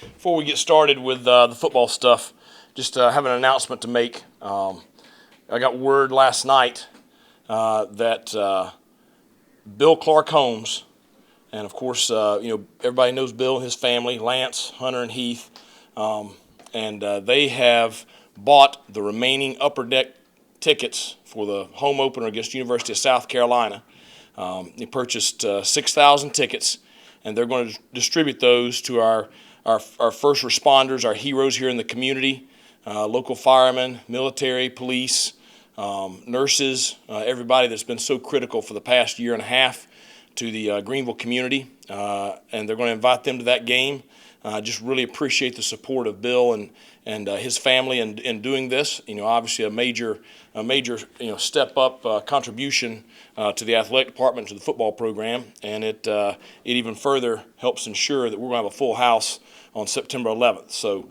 Before we get started with the football stuff, just have an announcement to make. I got word last night that Bill Clark Holmes, and of course, everybody knows Bill and his family, Lance, Hunter, and Heath, and they have bought the remaining upper deck tickets for the home opener against the University of South Carolina. They purchased 6,000 tickets, and they're going to distribute those to our first responders, our heroes here in the community, local firemen, military, police, nurses, everybody that's been so critical for the past year and a half to the Greenville community, and they're going to invite them to that game. Just really appreciate the support of Bill and his family in doing this. Obviously a major step up contribution to the athletic department, to the football program, and it even further helps ensure that we're going to have a full house on September 11th. So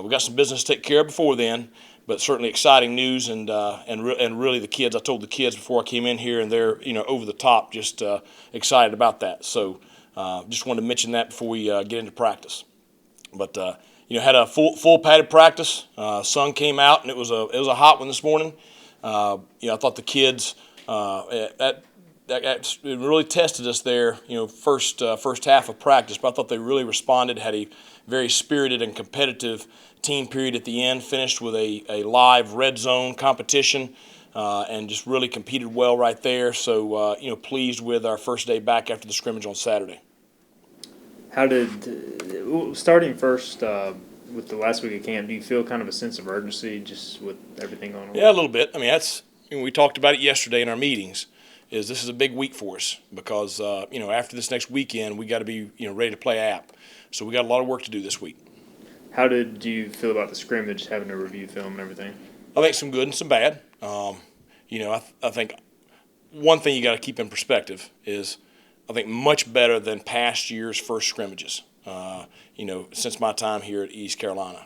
we've got some business to take care of before then, but certainly exciting news, and really the kids. I told the kids before I came in here, and they're over the top, just excited about that. So just wanted to mention that before we get into practice. But had a full padded practice. Sun came out, and it was a hot one this morning. I thought the kids that really tested us there. First half of practice, but I thought they really responded. Had a very spirited and competitive team period at the end. Finished with a live red zone competition, and just really competed well right there. So pleased with our first day back after the scrimmage on Saturday. How did, starting first with the last week of camp, do you feel kind of a sense of urgency just with everything going on? Yeah, a little bit. I mean, we talked about it yesterday in our meetings. This is a big week for us because after this next weekend we got to be ready to play App. So we got a lot of work to do this week. How did you feel about the scrimmage, having to review film and everything? I think some good and some bad. I think one thing you got to keep in perspective is I think much better than past year's first scrimmages. Since my time here at East Carolina,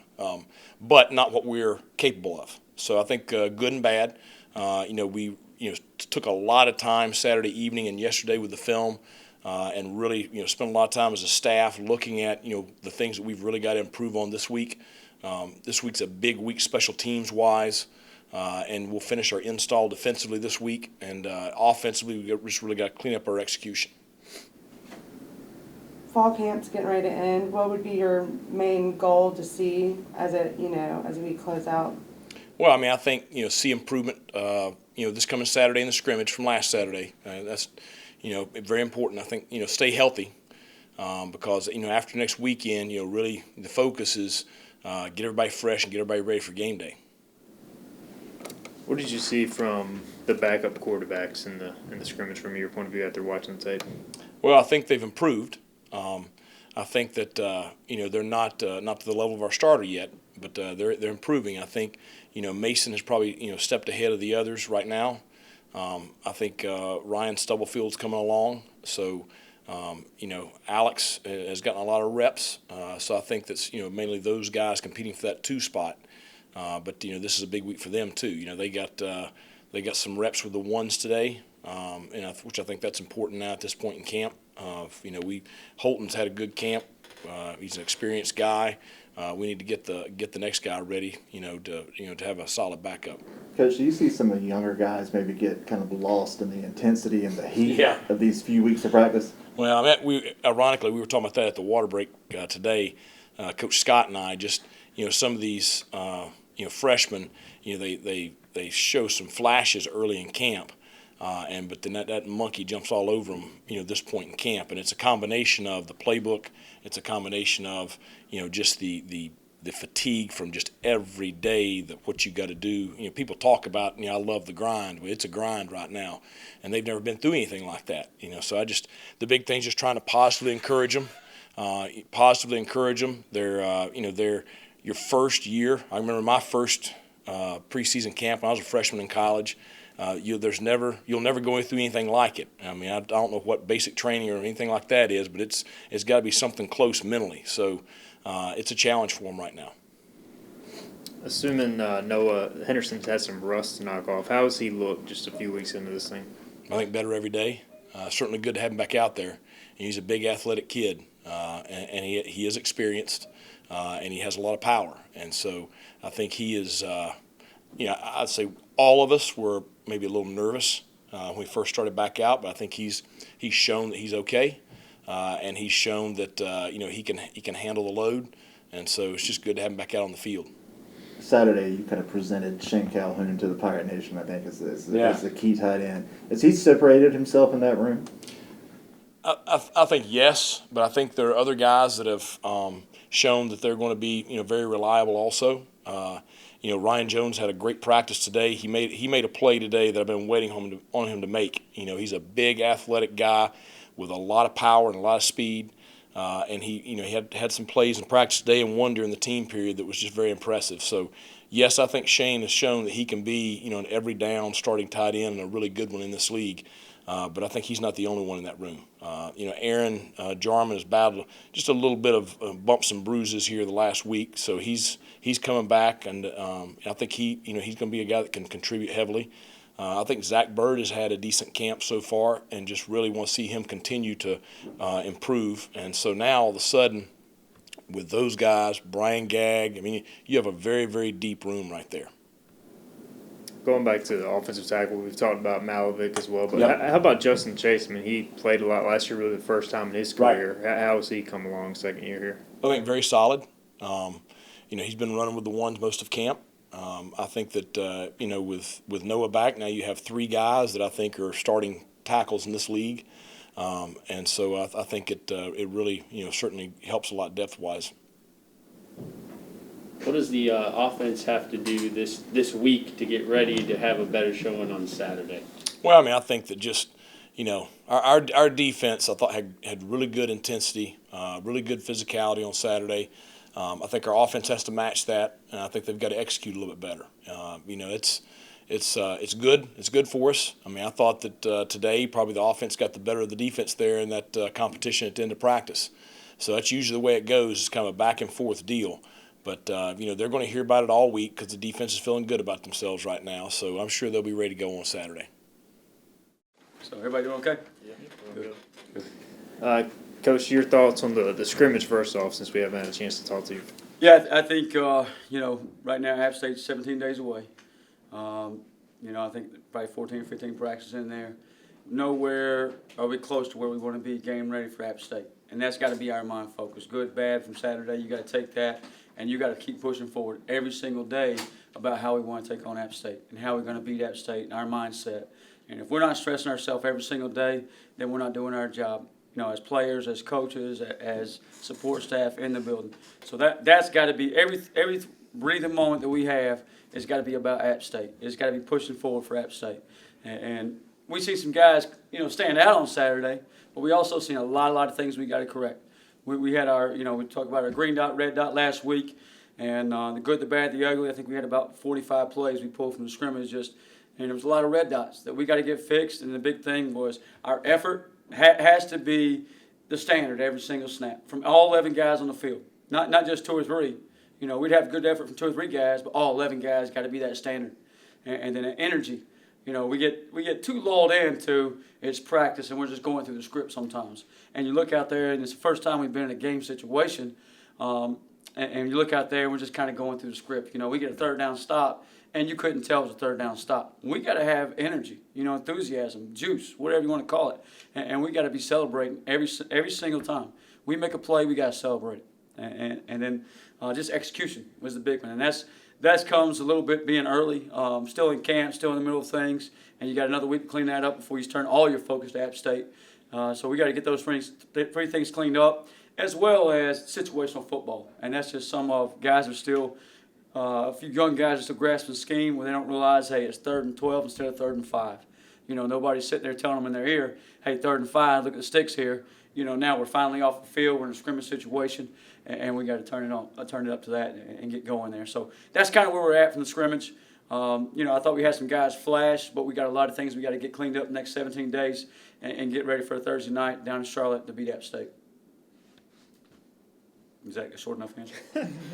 but not what we're capable of. So I think good and bad. We took a lot of time Saturday evening and yesterday with the film, and really spent a lot of time as a staff looking at the things that we've really got to improve on this week. This week's a big week special teams wise, and we'll finish our install defensively this week, and offensively we just really got to clean up our execution. Fall camp's getting ready to end. What would be your main goal to see as we close out? Well, I mean, I think see improvement. This coming Saturday in the scrimmage from last Saturday. That's very important. I think stay healthy, because after next weekend, really the focus is get everybody fresh and get everybody ready for game day. What did you see from the backup quarterbacks in the scrimmage from your point of view after watching the tape? Well, I think they've improved. I think that they're not to the level of our starter yet, but they're improving. I think Mason has probably stepped ahead of the others right now. I think Ryan Stubblefield's coming along, so Alex has gotten a lot of reps. So I think that's mainly those guys competing for that 2 spot. But this is a big week for them too. They got some reps with the 1s today, which I think that's important now at this point in camp. Holton's had a good camp. He's an experienced guy. We need to get the next guy ready, to have a solid backup. Coach, do you see some of the younger guys maybe get kind of lost in the intensity and the heat of these few weeks of practice? Well, I mean, ironically, we were talking about that at the water break today. Coach Scott and I just, some of these, freshmen, they show some flashes early in camp. But then that monkey jumps all over them, this point in camp. And it's a combination of the playbook. It's a combination of, just the fatigue from just every day, what you got to do. People talk about, I love the grind. Well, it's a grind right now. And they've never been through anything like that, So the big thing is just trying to positively encourage them. They're your first year. I remember my first preseason camp when I was a freshman in college. You'll never go through anything like it. I mean, I don't know what basic training or anything like that is, but it's got to be something close mentally. So it's a challenge for them right now. Assuming Noah Henderson's had some rust to knock off, how has he looked just a few weeks into this thing? I think better every day. Certainly good to have him back out there. And he's a big athletic kid, and he is experienced. and he has a lot of power. And so I think he is, I'd say all of us were maybe a little nervous when we first started back out, but I think he's shown that he's okay, and he's shown that he can handle the load, and so it's just good to have him back out on the field. Saturday, you kind of presented Shane Calhoun to the Pirate Nation, I think, as the key tight end. Has he separated himself in that room? I think yes, but I think there are other guys that have shown that they're going to be very reliable also. Ryan Jones had a great practice today. He made a play today that I've been waiting on him to make. He's a big athletic guy with a lot of power and a lot of speed. And he had some plays in practice today and one during the team period that was just very impressive. So, yes, I think Shane has shown that he can be, an every down starting tight end and a really good one in this league. But I think he's not the only one in that room. Aaron Jarman has battled just a little bit of bumps and bruises here the last week, so he's coming back, and I think he's going to be a guy that can contribute heavily. I think Zach Bird has had a decent camp so far, and just really want to see him continue to improve. And so now all of a sudden, with those guys, Brian Gagg, you have a very, very deep room right there. Going back to the offensive tackle, we've talked about Malovic as well, but Yep. how about Justin Chase? He played a lot last year, really the first time in his career. Right. How has he come along second year here? I think very solid. He's been running with the ones most of camp. I think that, with Noah back, now you have three guys that I think are starting tackles in this league. And so I think it really, certainly helps a lot depth-wise. What does the offense have to do this week to get ready to have a better showing on Saturday? Well, I think that just, our defense, I thought had really good intensity, really good physicality on Saturday. I think our offense has to match that, and I think they've got to execute a little bit better. It's good. It's good for us. I thought that today probably the offense got the better of the defense there in that competition at the end of practice. So that's usually the way it goes. It's kind of a back and forth deal. But, they're going to hear about it all week because the defense is feeling good about themselves right now. So I'm sure they'll be ready to go on Saturday. So everybody doing okay? Yeah. Coach, your thoughts on the scrimmage first off, since we haven't had a chance to talk to you. Yeah, I think, right now App State's 17 days away. I think probably 14 or 15 practices in there. Nowhere are we close to where we want to be game ready for App State. And that's got to be our mind focus. Good, bad from Saturday, you got to take that. And you got to keep pushing forward every single day about how we want to take on App State and how we're going to beat App State and our mindset. And if we're not stressing ourselves every single day, then we're not doing our job, as players, as coaches, as support staff in the building. So that's got to be every breathing moment that we have has got to be about App State. It's got to be pushing forward for App State. And we see some guys, stand out on Saturday, but we also seen a lot of things we got to correct. We had our, we talked about our green dot, red dot last week, and the good, the bad, the ugly. I think we had about 45 plays we pulled from the scrimmage, and there was a lot of red dots that we got to get fixed. And the big thing was our effort has to be the standard every single snap from all 11 guys on the field, not just 2 or 3. We'd have good effort from 2 or 3 guys, but all 11 guys got to be that standard, and then energy. We get too lulled into it's practice, and we're just going through the script sometimes. And you look out there, and it's the first time we've been in a game situation, and you look out there, and we're just kind of going through the script. We get a third down stop, and you couldn't tell it was a third down stop. We got to have energy, enthusiasm, juice, whatever you want to call it, and we got to be celebrating every single time we make a play. We got to celebrate it, and then just execution was the big one, and that comes a little bit being early, still in camp, still in the middle of things, and you got another week to clean that up before you turn all your focus to App State. So we got to get those three things cleaned up, as well as situational football. And that's just some of guys are still, a few young guys are still grasping the scheme where they don't realize, hey, it's 3rd and 12 instead of 3rd and 5. Nobody's sitting there telling them in their ear, hey, 3rd and 5, look at the sticks here. Now we're finally off the field, we're in a scrimmage situation, and we got to turn it up to that and get going there. So that's kind of where we're at from the scrimmage. I thought we had some guys flash, but we got a lot of things we got to get cleaned up the next 17 days and get ready for a Thursday night down in Charlotte to beat App State. Is that a short enough answer?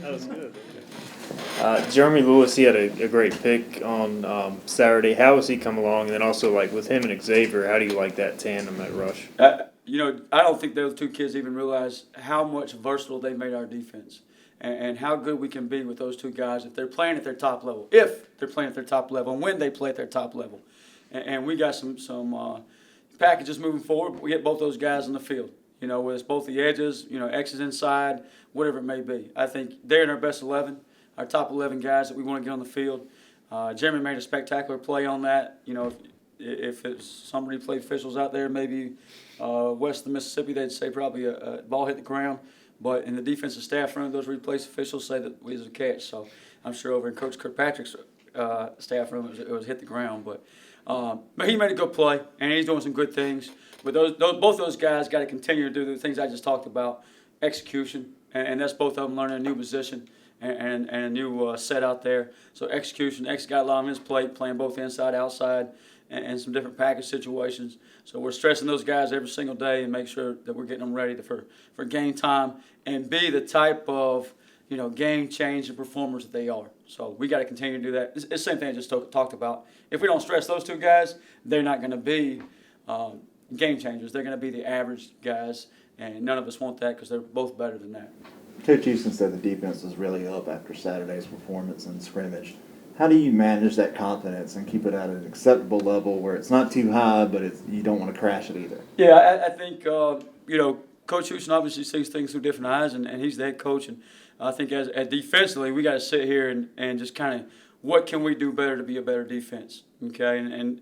That was good. Jeremy Lewis, he had a great pick on Saturday. How has he come along? And then also, with him and Xavier, how do you like that tandem at rush? I don't think those 2 kids even realize how much versatile they made our defense. and how good we can be with those two guys if they're playing at their top level, and when they play at their top level. And we got some packages moving forward, but we get both those guys on the field. Whether it's both the edges, X's inside, whatever it may be. I think they're in our best 11, our top 11 guys that we want to get on the field. Jeremy made a spectacular play on that. If it's somebody played officials out there, maybe west of the Mississippi, they'd say probably a ball hit the ground. But in the defensive staff room, those replace officials say that it was a catch. So I'm sure over in Coach Kirkpatrick's staff room, it was hit the ground. But he made a good play, and he's doing some good things. But both those guys got to continue to do the things I just talked about, execution, and that's both of them learning a new position and a new set out there. So execution, X got a lot on his plate, playing both inside, outside, and some different package situations. So we're stressing those guys every single day and make sure that we're getting them ready for game time and be the type of game-changing performers that they are. So we got to continue to do that. It's the same thing I just talked about. If we don't stress those two guys, they're not going to be game changers. They're going to be the average guys, and none of us want that because they're both better than that. Coach Houston said the defense was really up after Saturday's performance in scrimmage. How do you manage that confidence and keep it at an acceptable level where it's not too high, but you don't want to crash it either? Yeah, I think Coach Houston obviously sees things through different eyes, and he's the head coach. And I think as defensively, we got to sit here and just kind of what can we do better to be a better defense, okay? And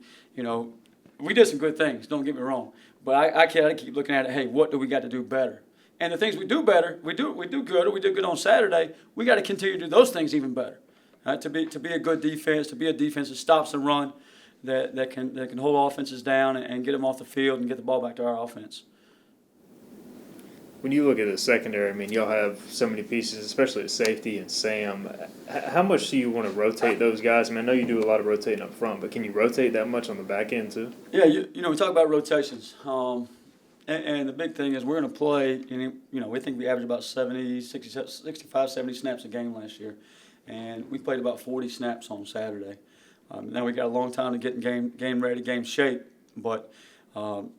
we did some good things, don't get me wrong. But I keep looking at it, hey, what do we got to do better? And the things we do better, we do good, or we did good on Saturday, we got to continue to do those things even better. To be a good defense, to be a defense that stops the run, that can hold offenses down and get them off the field and get the ball back to our offense. When you look at the secondary, I mean, y'all have so many pieces, especially at safety and Sam. How much do you want to rotate those guys? I mean, I know you do a lot of rotating up front, but can you rotate that much on the back end too? Yeah, we talk about rotations. And the big thing is we're going to play, we think we averaged about 65, 70 snaps a game last year. And we played about 40 snaps on Saturday. Now we got a long time to get in game ready, game shape. But how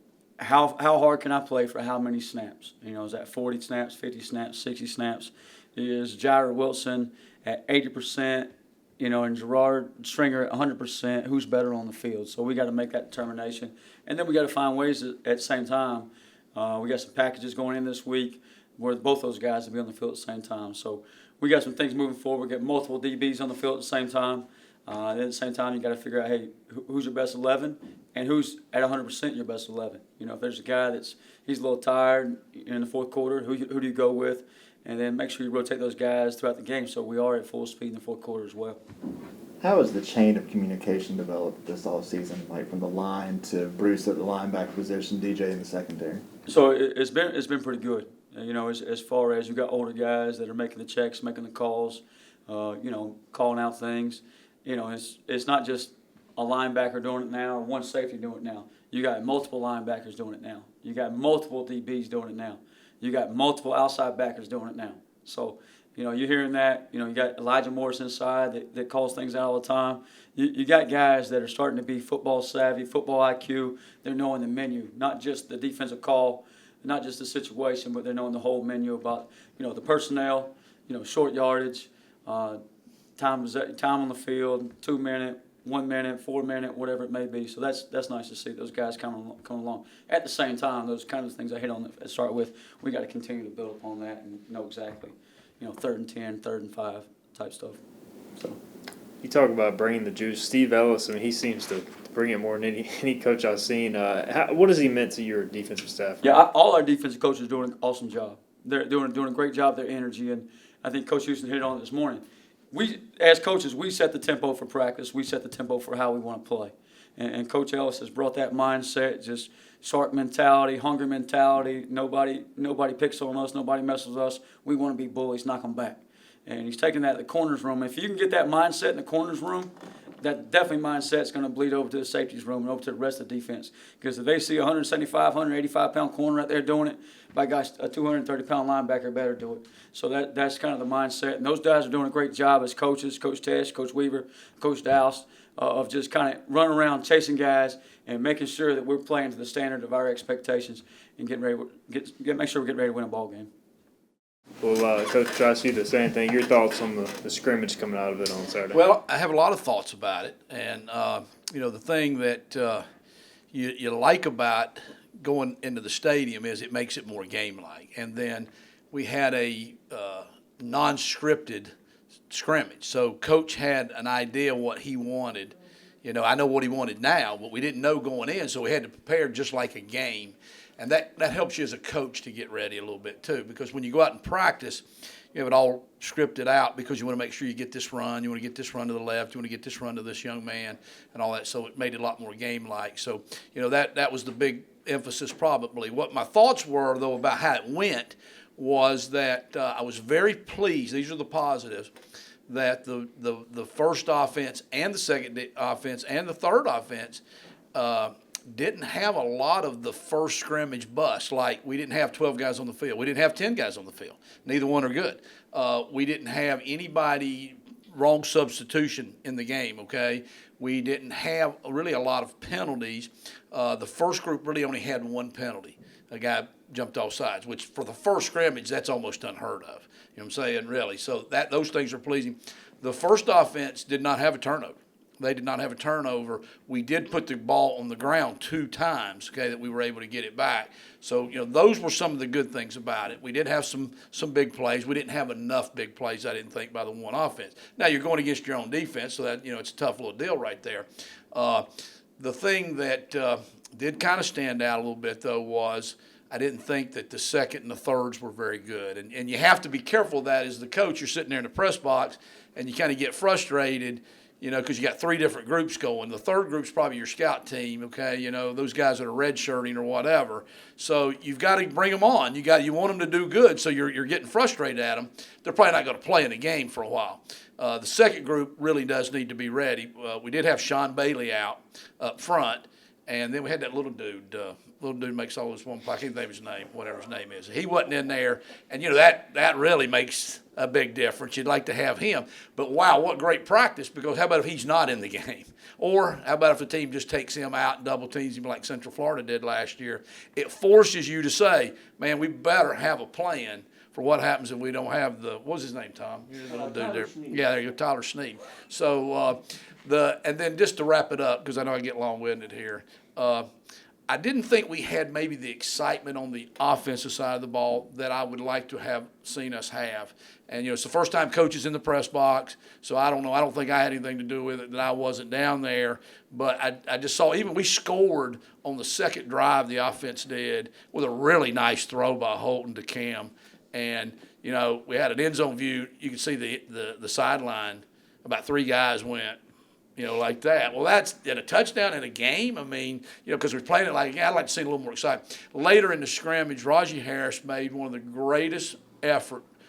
hard can I play for how many snaps? Is that 40 snaps, 50 snaps, 60 snaps? Is Jair Wilson at 80%, and Gerard Stringer at 100%? Who's better on the field? So we got to make that determination. And then we got to find ways at the same time. We got some packages going in this week where both those guys will be on the field at the same time. So we got some things moving forward. We got multiple DBs on the field at the same time. Then at the same time, you got to figure out, hey, who's your best 11 and who's at 100% your best 11. If there's a guy he's a little tired in the fourth quarter, who do you go with? And then make sure you rotate those guys throughout the game so we are at full speed in the fourth quarter as well. How has the chain of communication developed this offseason, like from the line to Bruce at the linebacker position, DJ in the secondary? So it's been pretty good. As far as you got older guys that are making the checks, making the calls, calling out things. It's not just a linebacker doing it now or one safety doing it now. You got multiple linebackers doing it now. You got multiple DBs doing it now. You got multiple outside backers doing it now. So, you're hearing that. You got Elijah Morris inside that calls things out all the time. You got guys that are starting to be football savvy, football IQ. They're knowing the menu, not just the defensive call, not just the situation, but they're knowing the whole menu about, the personnel, short yardage, time on the field, 2 minute, 1 minute, 4 minute, whatever it may be. So that's nice to see those guys come along. At the same time, those kind of things I hit on to start with, we got to continue to build upon that and know exactly, 3rd and 10, 3rd and 5 type stuff. So. You talk about bringing the juice. Steve Ellis, he seems to bring it more than any coach I've seen. What has he meant to your defensive staff? Yeah, all our defensive coaches are doing an awesome job. They're doing a great job, their energy, and I think Coach Houston hit it on it this morning. We, as coaches, we set the tempo for practice. We set the tempo for how we want to play. And Coach Ellis has brought that mindset, just shark mentality, hungry mentality. Nobody picks on us. Nobody messes with us. We want to be bullies, knock them back. And he's taking that to the corners room. If you can get that mindset in the corners room, that definitely mindset's going to bleed over to the safeties room and over to the rest of the defense. Because if they see a 175, 185-pound corner out there doing it, by gosh, a 230-pound linebacker better do it. So that's kind of the mindset. And those guys are doing a great job as coaches, Coach Tesh, Coach Weaver, Coach Dowse, of just kind of running around chasing guys and making sure that we're playing to the standard of our expectations and make sure we're getting ready to win a ball game. Well, Coach Trice, you the same thing. Your thoughts on the scrimmage coming out of it on Saturday? Well, I have a lot of thoughts about it, and the thing that you like about going into the stadium is it makes it more game-like. And then we had a non-scripted scrimmage, so Coach had an idea what he wanted. I know what he wanted now, but we didn't know going in, so we had to prepare just like a game. And that helps you as a coach to get ready a little bit too, because when you go out and practice, you have it all scripted out because you want to make sure you get this run, you want to get this run to the left, you want to get this run to this young man and all that. So it made it a lot more game-like. So, that was the big emphasis probably. What my thoughts were, though, about how it went was that I was very pleased. These are the positives. That the first offense and the second offense and the third offense didn't have a lot of the first scrimmage bust. Like, we didn't have 12 guys on the field. We didn't have 10 guys on the field. Neither one are good. We didn't have anybody wrong substitution in the game, okay? We didn't have really a lot of penalties. The first group really only had one penalty. A guy jumped off sides, which for the first scrimmage, that's almost unheard of. You know what I'm saying, really? So those things are pleasing. The first offense did not have a turnover. They did not have a turnover. We did put the ball on the ground 2 times, okay, that we were able to get it back. So, those were some of the good things about it. We did have some big plays. We didn't have enough big plays, I didn't think, by the one offense. Now, you're going against your own defense, so that, it's a tough little deal right there. The thing that did kind of stand out a little bit, though, was I didn't think that the second and the thirds were very good. And you have to be careful of that as the coach. You're sitting there in the press box, and you kind of get frustrated, because you got 3 different groups going. The third group's probably your scout team, okay? Those guys that are redshirting or whatever. So you've got to bring them on. You want them to do good, so you're getting frustrated at them. They're probably not going to play in the game for a while. The second group really does need to be ready. We did have Sean Bailey out up front, and then we had that little dude. Little dude makes all this one play. I can't think of his name, whatever his name is. He wasn't in there, and that really makes a big difference. You'd like to have him, but wow, what great practice! Because how about if he's not in the game, or how about if the team just takes him out and double teams him like Central Florida did last year? It forces you to say, man, we better have a plan for what happens if we don't have what's his name, Tom? You're the little dude there. Yeah, there you go, Tyler Snead. So and then just to wrap it up, because I know I get long-winded here. I didn't think we had maybe the excitement on the offensive side of the ball that I would like to have seen us have. And, it's the first time Coach is in the press box, so I don't know. I don't think I had anything to do with it that I wasn't down there. But I just saw even we scored on the second drive, the offense did, with a really nice throw by Holton to Cam. And, we had an end zone view. You could see the sideline. About 3 guys went. Like that. Well, that's in a touchdown in a game. I mean, because we're playing it I'd like to see a little more excitement. Later in the scrimmage, Raji Harris made one of the greatest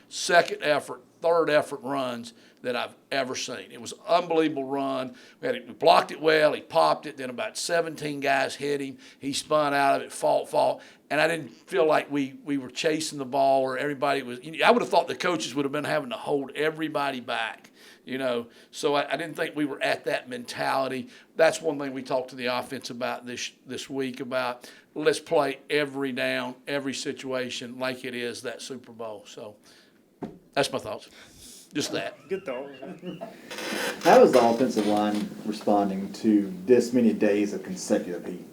second effort, third effort runs that I've ever seen. It was an unbelievable run. We blocked it well. He popped it. Then about 17 guys hit him. He spun out of it, fought. And I didn't feel like we were chasing the ball or everybody was. I would have thought the coaches would have been having to hold everybody back. So I didn't think we were at that mentality. That's one thing we talked to the offense about this week about let's play every down, every situation like it is that Super Bowl. So that's my thoughts. Just that. Good thought. How is the offensive line responding to this many days of consecutive heat?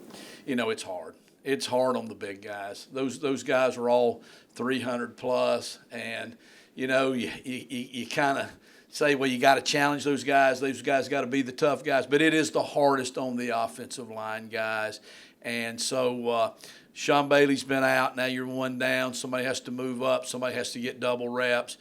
It's hard. It's hard on the big guys. Those guys are all 300 plus, and you kind of say, well, you got to challenge those guys. Those guys got to be the tough guys. But it is the hardest on the offensive line guys. And so Sean Bailey's been out. Now you're 1 down. Somebody has to move up. Somebody has to get double reps.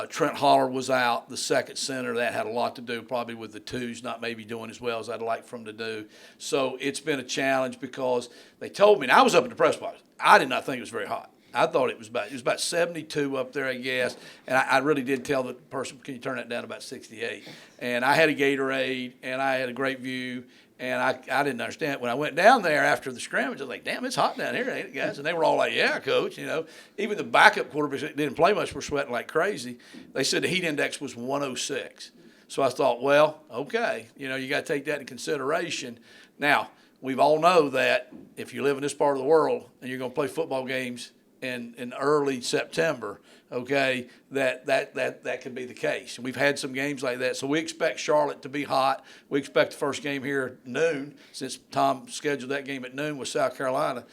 Trent Holler was out, the second center. That had a lot to do probably with the twos not maybe doing as well as I'd like for them to do. So it's been a challenge because they told me, and I was up in the press box, I did not think it was very hot. I thought it was about 72 up there, I guess, and I really did tell the person, can you turn that down to about 68? And I had a Gatorade, and I had a great view, and I didn't understand it. When I went down there after the scrimmage, I was like, damn, it's hot down here, ain't it, guys? And they were all like, yeah, Coach, Even the backup quarterbacks that didn't play much were sweating like crazy. They said the heat index was 106. So I thought, well, okay, you got to take that into consideration. Now, we all know that if you live in this part of the world and you're going to play football games in early September, okay, that could be the case. We've had some games like that. So we expect Charlotte to be hot. We expect the first game here at noon, since Tom scheduled that game at noon with South Carolina,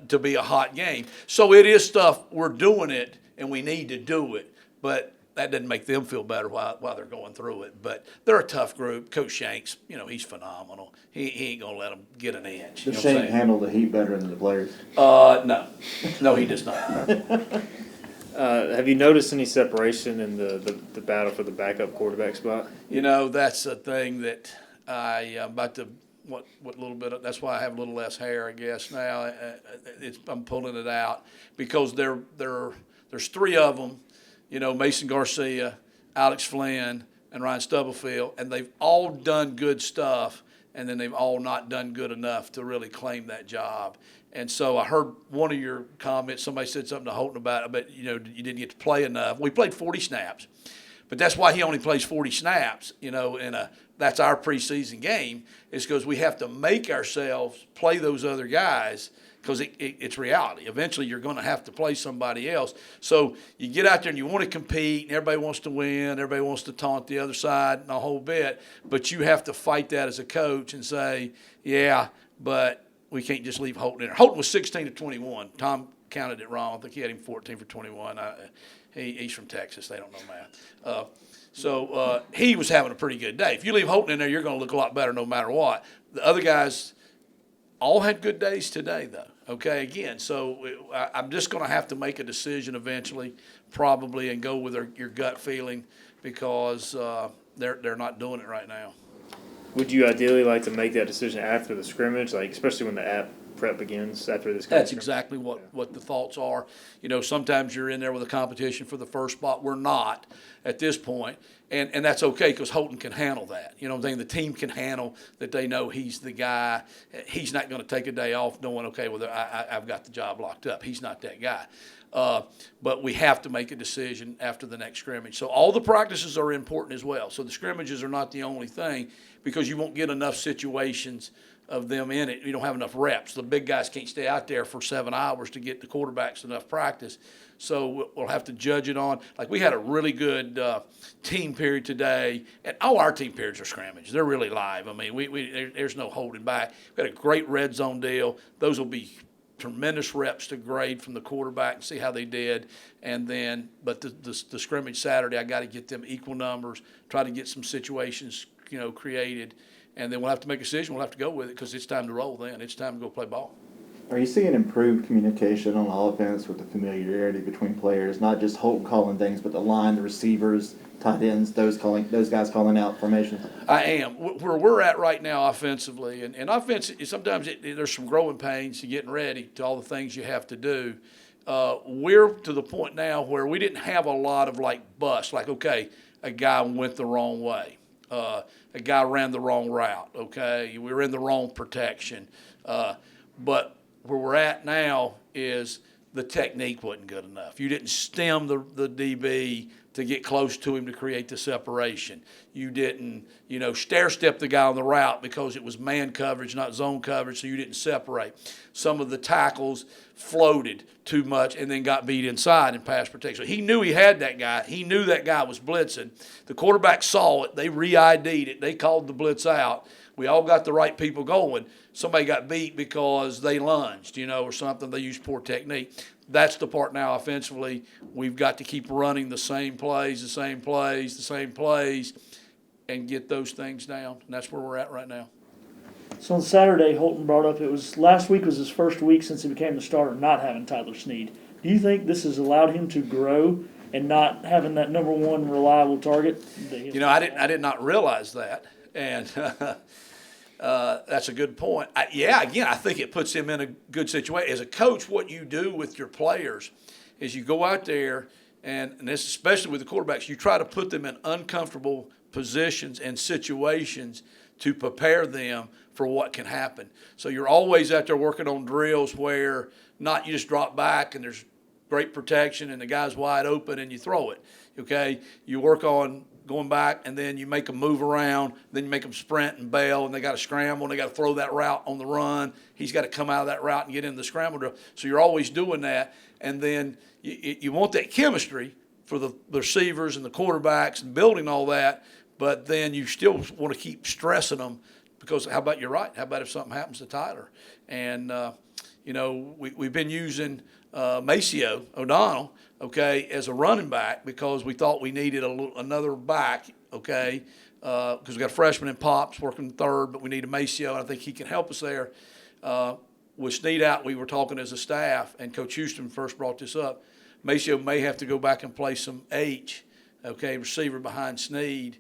to be a hot game. So it is stuff, we're doing it, and we need to do it. But that doesn't make them feel better while they're going through it. But they're a tough group. Coach Shanks, he's phenomenal. He ain't going to let them get an inch. Does Shank handle the heat better than the players? No. No, he does not. Have you noticed any separation in the battle for the backup quarterback spot? That's a thing that I'm about to what little bit of, that's why I have a little less hair, I guess, now. I'm pulling it out because there's three of them. Mason Garcia, Alex Flynn, and Ryan Stubblefield, and they've all done good stuff, and then they've all not done good enough to really claim that job. And so I heard one of your comments, somebody said something to Holton about, but you didn't get to play enough. We played 40 snaps, but that's why he only plays 40 snaps, that's our preseason game, is because we have to make ourselves play those other guys, because it's reality. Eventually, you're going to have to play somebody else. So you get out there and you want to compete, and everybody wants to win, everybody wants to taunt the other side and a whole bit, but you have to fight that as a coach and say, yeah, but we can't just leave Holton in there. Holton was 16 to 21. Tom counted it wrong. I think he had him 14 for 21. He's from Texas. They don't know math. So he was having a pretty good day. If you leave Holton in there, you're going to look a lot better no matter what. The other guys all had good days today, though. Okay, again, so I'm just going to have to make a decision eventually, probably, and go with your gut feeling, because they're not doing it right now. Would you ideally like to make that decision after the scrimmage, like especially when the app prep begins after this? That's exactly what the thoughts are. Sometimes you're in there with a competition for the first spot. We're not at this point, and that's okay, because Holton can handle that. I'm saying? The team can handle that. They know he's the guy. He's not going to take a day off knowing, okay, well, I've got the job locked up. He's not that guy. But we have to make a decision after the next scrimmage. So all the practices are important as well. So the scrimmages are not the only thing, because you won't get enough situations of them in it. You don't have enough reps. The big guys can't stay out there for 7 hours to get the quarterbacks enough practice. So we'll have to judge it on. Like, we had a really good team period today, and all our team periods are scrimmage. They're really live. I mean, there's no holding back. We had a great red zone deal. Those will be tremendous reps to grade from the quarterback and see how they did. And then, but the scrimmage Saturday, I got to get them equal numbers, try to get some situations, created, and then we'll have to make a decision. We'll have to go with it, because it's time to roll then. It's time to go play ball. Are you seeing improved communication on offense with the familiarity between players, not just Holton calling things, but the line, the receivers, tight ends, those guys calling out formations? I am. Where we're at right now offensively, and offense, sometimes there's some growing pains to getting ready to all the things you have to do. We're to the point now where we didn't have a lot of busts, okay, a guy went the wrong way. A guy ran the wrong route, okay? We were in the wrong protection. But where we're at now is the technique wasn't good enough. You didn't stem the DB to get close to him to create the separation. You didn't, stair-step the guy on the route because it was man coverage, not zone coverage, so you didn't separate. Some of the tackles floated too much and then got beat inside in pass protection. So he knew he had that guy. He knew that guy was blitzing. The quarterback saw it. They re-ID'd it. They called the blitz out. We all got the right people going. Somebody got beat because they lunged, or something. They used poor technique. That's the part now offensively. We've got to keep running the same plays, and get those things down. And that's where we're at right now. So on Saturday, Holton brought up last week was his first week since he became the starter not having Tyler Snead. Do you think this has allowed him to grow and not having that number one reliable target? I did not realize that, and that's a good point. I think it puts him in a good situation. As a coach, what you do with your players is you go out there, and this especially with the quarterbacks, you try to put them in uncomfortable positions and situations to prepare them for what can happen. So you're always out there working on drills where not you just drop back and there's great protection and the guy's wide open and you throw it, okay? You work on going back, and then you make them move around, then you make them sprint and bail, and they got to scramble, and they got to throw that route on the run. He's got to come out of that route and get in the scramble drill. So you're always doing that, and then you want that chemistry for the receivers and the quarterbacks and building all that, but then you still want to keep stressing them because how about you're right? How about if something happens to Tyler? And, we've been using Maceo O'Donnell, okay, as a running back because we thought we needed another back, okay, because we got a freshman in Pops working third, but we need a Maceo, and I think he can help us there. With Snead out, we were talking as a staff, and Coach Houston first brought this up. Maceo may have to go back and play some H, okay, receiver behind Snead,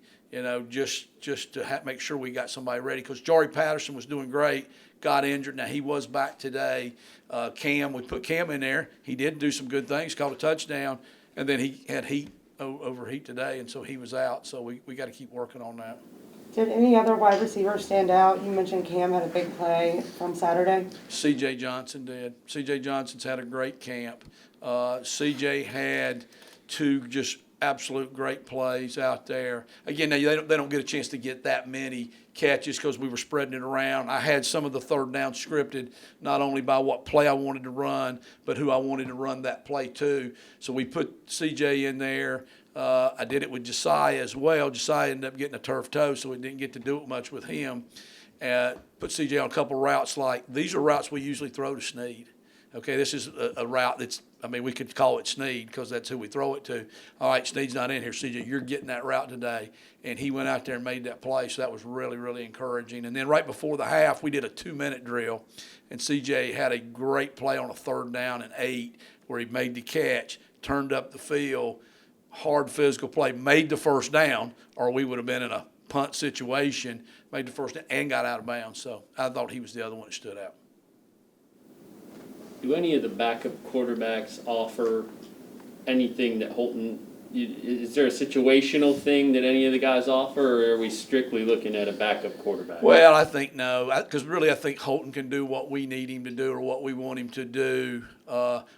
just to make sure we got somebody ready. Because Jari Patterson was doing great, got injured. Now, he was back today. We put Cam in there. He did do some good things, caught a touchdown, and then he had overheat today, and so he was out. So we got to keep working on that. Did any other wide receivers stand out? You mentioned Cam had a big play from Saturday. C.J. Johnson did. C.J. Johnson's had a great camp. C.J. had two just absolute great plays out there. Again, now they don't get a chance to get that many catches because we were spreading it around. I had some of the third down scripted, not only by what play I wanted to run, but who I wanted to run that play to. So we put C.J. in there. I did it with Josiah as well. Josiah ended up getting a turf toe, so we didn't get to do it much with him. Put C.J. on a couple of routes these are routes we usually throw to Snead. Okay, this is a route we could call it Snead because that's who we throw it to. All right, Snead's not in here. CJ, you're getting that route today. And he went out there and made that play, so that was really, really encouraging. And then right before the half, we did a 2-minute drill, and CJ had a great play on a 3rd down and 8 where he made the catch, turned up the field, hard physical play, made the 1st down, or we would have been in a punt situation, made the 1st down, and got out of bounds. So I thought he was the other one that stood out. Do any of the backup quarterbacks offer anything that Holton? Is there a situational thing that any of the guys offer, or are we strictly looking at a backup quarterback? Well, I think no, because really I think Holton can do what we need him to do or what we want him to do.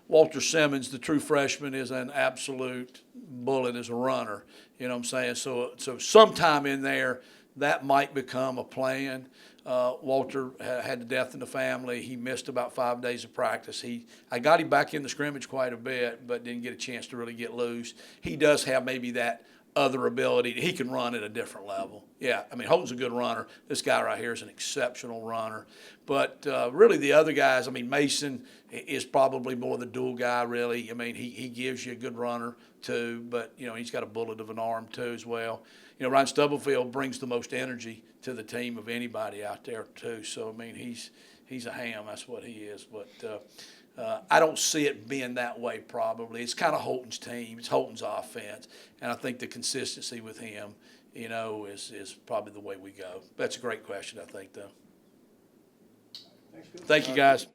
Walter Simmons, the true freshman, is an absolute bullet as a runner. You know what I'm saying? So sometime in there that might become a plan. Walter had a death in the family. He missed about 5 days of practice. I got him back in the scrimmage quite a bit, but didn't get a chance to really get loose. He does have maybe that other ability. He can run at a different level. Yeah, Holton's a good runner. This guy right here is an exceptional runner. But really the other guys, Mason is probably more the dual guy, really. He gives you a good runner too, but, he's got a bullet of an arm too as well. Ryan Stubblefield brings the most energy to the team of anybody out there too. So, he's a ham. That's what he is. But I don't see it being that way probably. It's kind of Holton's team. It's Holton's offense. And I think the consistency with him, is probably the way we go. That's a great question, I think, though. Thank you, guys.